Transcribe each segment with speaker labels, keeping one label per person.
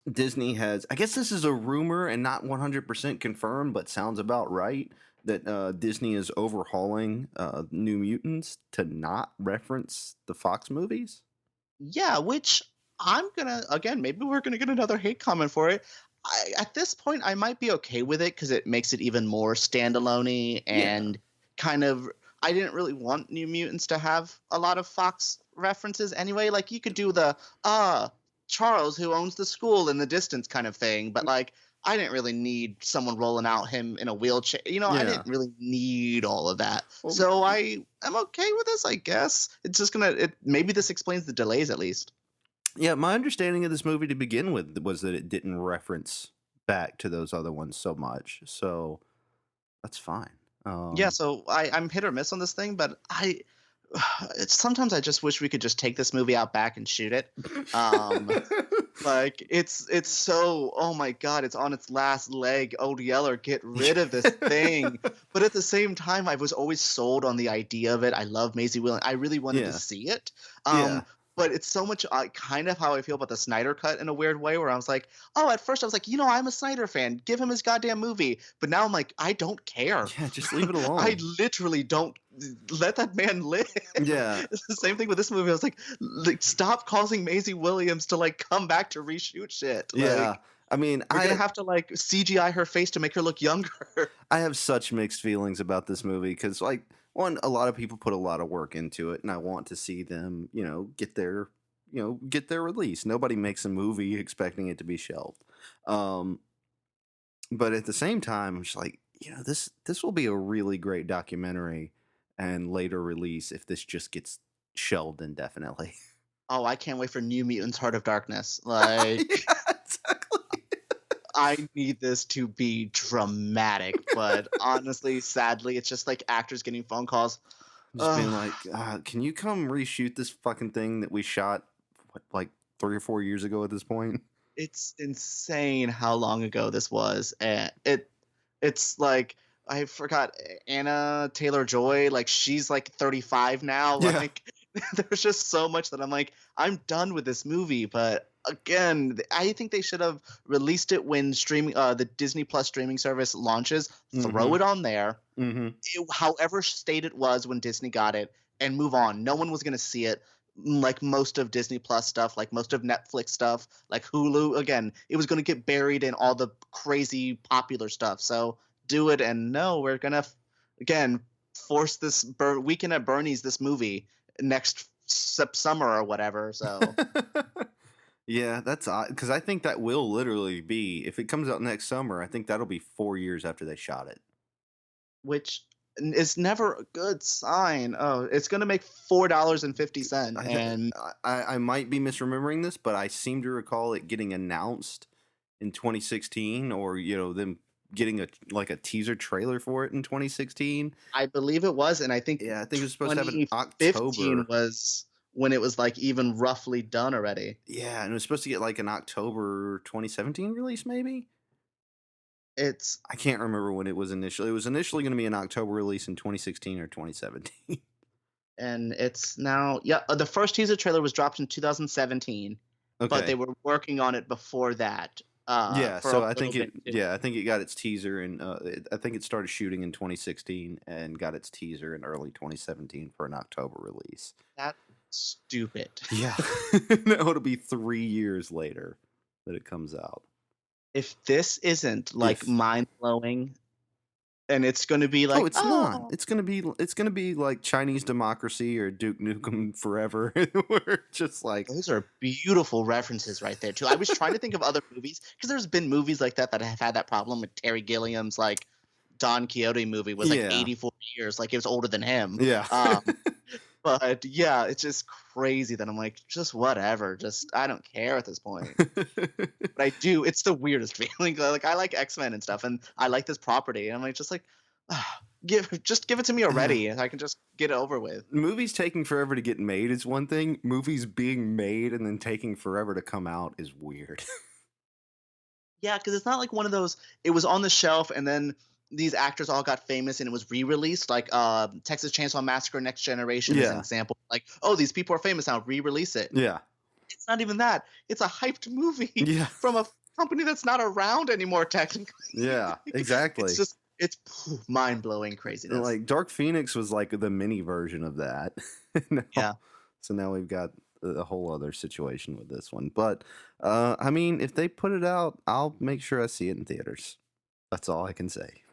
Speaker 1: Disney has, I guess this is a rumor and not 100% confirmed, but sounds about right, that Disney is overhauling New Mutants to not reference the Fox movies.
Speaker 2: Yeah, which I'm gonna again, maybe we're gonna get another hate comment for it. At this point, I might be okay with it because it makes it even more standalone
Speaker 1: Yeah.
Speaker 2: and kind of. I didn't really want New Mutants to have a lot of Fox references anyway. Like you could do the Charles who owns the school in the distance kind of thing, but like I didn't really need someone rolling out him in a wheelchair. I
Speaker 1: Yeah.
Speaker 2: didn't really need all of that.
Speaker 1: Well,
Speaker 2: So I am okay with this, I guess. It's just maybe this explains the delays at least.
Speaker 1: yeah, my understanding of this movie to begin with was that it didn't reference back to those other ones so much. So that's fine.
Speaker 2: Yeah, so I'm hit or miss on this thing, but sometimes I just wish we could just take this movie out back and shoot it. Um, like it's so, oh my god, it's on its last leg. Old Yeller, get rid of this thing. But at the same time, I was always sold on the idea of it. I love Maisie Williams. I really wanted to
Speaker 1: Yeah.
Speaker 2: see it.
Speaker 1: Yeah.
Speaker 2: But it's so much kind of how I feel about the Snyder cut in a weird way, where I was like, oh, at first I was like, I'm a Snyder fan. Give him his goddamn movie. But now I'm like, I don't care.
Speaker 1: Yeah, just leave it
Speaker 2: I
Speaker 1: alone.
Speaker 2: literally don't let that man live.
Speaker 1: Yeah.
Speaker 2: It's the same thing with this movie. I was like, stop causing Maisie Williams to like come back to reshoot shit.
Speaker 1: Yeah.
Speaker 2: Like,
Speaker 1: I mean,
Speaker 2: we're gonna have to like CGI her face to make her look younger.
Speaker 1: I have such mixed feelings about this movie because, like, one, a lot of people put a lot of work into it, and I want to see them, get their release. Nobody makes a movie expecting it to be shelved. Um, but at the same time, I'm just like, this will be a really great documentary and later release if this just gets shelved indefinitely.
Speaker 2: Oh, I can't wait for New Mutants: Heart of Darkness. Like,
Speaker 1: Yeah, exactly.
Speaker 2: I need this to be dramatic, but honestly, sadly, it's just like actors getting phone calls.
Speaker 1: Just being
Speaker 2: Ugh.
Speaker 1: like, can you come reshoot this fucking thing that we shot, what, like 3 or 4 years ago at this point?
Speaker 2: It's insane how long ago this was, and it's like I forgot Anna Taylor-Joy, like she's like 35 now.
Speaker 1: Yeah.
Speaker 2: Like there's just so much that I'm like I'm done with this movie. But again, I think they should have released it when streaming the Disney Plus streaming service launches. Throw
Speaker 1: Mm-hmm.
Speaker 2: it on there,
Speaker 1: Mm-hmm.
Speaker 2: however state it was when Disney got it, and move on. No one was going to see it. Like most of Disney Plus stuff, like most of Netflix stuff, like Hulu, again, it was going to get buried in all the crazy popular stuff. So do it. And no, we're going to, again, force this Weekend at Bernie's, this movie next summer or whatever. So
Speaker 1: Yeah, that's odd because I think that will literally be, if it comes out next summer, I think that'll be 4 years after they shot it.
Speaker 2: which is never a good sign. Oh, it's going to make $4.50.
Speaker 1: I, th-
Speaker 2: And
Speaker 1: I might be misremembering this, but I seem to recall it getting announced in 2016, or them getting a teaser trailer for it in 2016.
Speaker 2: I believe it was, and I think
Speaker 1: Yeah, I think it was supposed to have an
Speaker 2: 2015
Speaker 1: October.
Speaker 2: was when it was like even roughly done already.
Speaker 1: Yeah, and it was supposed to get like an October 2017 release, maybe.
Speaker 2: It's
Speaker 1: I can't remember when it was initially. It was initially going to be an October release in 2016 or 2017.
Speaker 2: and it's now, yeah, the first teaser trailer was dropped in 2017, but they
Speaker 1: Okay.
Speaker 2: were working on it before that
Speaker 1: Yeah,
Speaker 2: for a
Speaker 1: so
Speaker 2: little bit too.
Speaker 1: I think it got its teaser, and I think it started shooting in 2016 and got its teaser in early 2017 for an October release.
Speaker 2: That's stupid.
Speaker 1: Yeah. No, it'll be 3 years later that it comes out.
Speaker 2: If this isn't like
Speaker 1: If
Speaker 2: mind blowing, and it's going to be
Speaker 1: Oh,
Speaker 2: like,
Speaker 1: it's not.
Speaker 2: oh,
Speaker 1: It's gonna be like Chinese Democracy or Duke Nukem Forever. We're just like,
Speaker 2: those are beautiful references right there too. I was trying to think of other movies because there's been movies like that that have had that problem with Terry Gilliam's like Don Quixote movie was like
Speaker 1: yeah,
Speaker 2: 84 years, like it was older than him.
Speaker 1: yeah.
Speaker 2: But yeah, it's just crazy that I'm like, just whatever. Just I don't care at this point. But I do. It's the weirdest feeling. Like I like X-Men and stuff, and I like this property. And I'm like, just like, give it to me already, and I can just get it over with.
Speaker 1: Movies taking forever to get made is one thing. Movies being made and then taking forever to come out is weird.
Speaker 2: Yeah, because it's not like one of those. It was on the shelf, and then these actors all got famous, and it was re-released. Like Texas Chainsaw Massacre: Next Generation is an
Speaker 1: Yeah,
Speaker 2: example. Like, oh, these people are famous now. Re-release it.
Speaker 1: yeah.
Speaker 2: It's not even that. It's a hyped movie
Speaker 1: Yeah.
Speaker 2: from a company that's not around anymore, technically.
Speaker 1: Yeah, exactly.
Speaker 2: It's mind-blowing craziness.
Speaker 1: Like Dark Phoenix was like the mini version of that.
Speaker 2: Yeah.
Speaker 1: So now we've got a whole other situation with this one. But I mean, if they put it out, I'll make sure I see it in theaters. That's all I can say.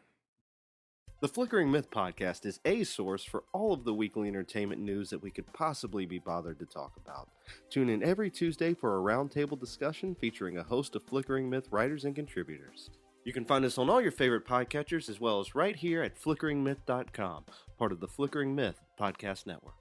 Speaker 3: The Flickering Myth podcast is a source for all of the weekly entertainment news that we could possibly be bothered to talk about. Tune in every Tuesday for a roundtable discussion featuring a host of Flickering Myth writers and contributors. You can find us on all your favorite podcatchers as well as right here at flickeringmyth.com, part of the Flickering Myth podcast network.